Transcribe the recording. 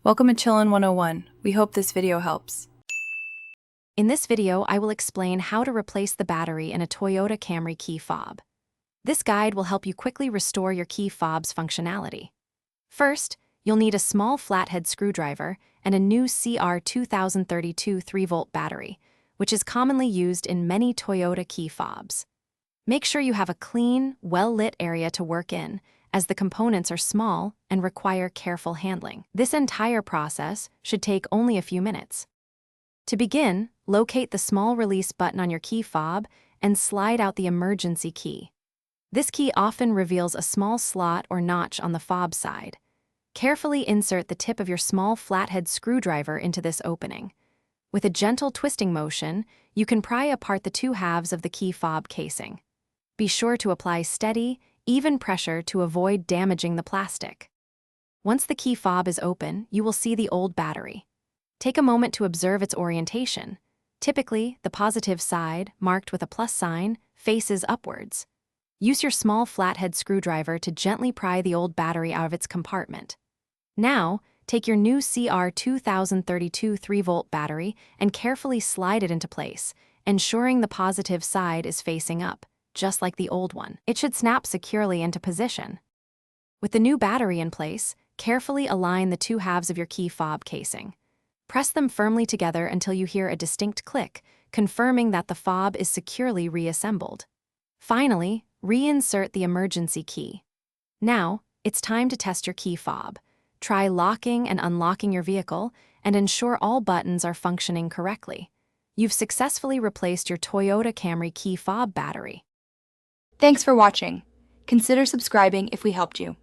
Welcome to Chillin' 101. We hope this video helps. In this video, I will explain how to replace the battery in a Toyota Camry key fob. This guide will help you quickly restore your key fob's functionality. First, you'll need a small flathead screwdriver and a new CR2032 3-volt battery, which is commonly used in many Toyota key fobs. Make sure you have a clean, well-lit area to work in, as the components are small and require careful handling. This entire process should take only a few minutes. To begin, locate the small release button on your key fob and slide out the emergency key. This key often reveals a small slot or notch on the fob side. Carefully insert the tip of your small flathead screwdriver into this opening. With a gentle twisting motion, you can pry apart the two halves of the key fob casing. Be sure to apply steady, even pressure to avoid damaging the plastic. Once the key fob is open, you will see the old battery. Take a moment to observe its orientation. Typically, the positive side, marked with a plus sign, faces upwards. Use your small flathead screwdriver to gently pry the old battery out of its compartment. Now, take your new CR2032 3-volt battery and carefully slide it into place, ensuring the positive side is facing up, just like the old one. It should snap securely into position. With the new battery in place, carefully align the two halves of your key fob casing. Press them firmly together until you hear a distinct click, confirming that the fob is securely reassembled. Finally, reinsert the emergency key. Now, it's time to test your key fob. Try locking and unlocking your vehicle and ensure all buttons are functioning correctly. You've successfully replaced your Toyota Camry key fob battery. Thanks for watching. Consider subscribing if we helped you.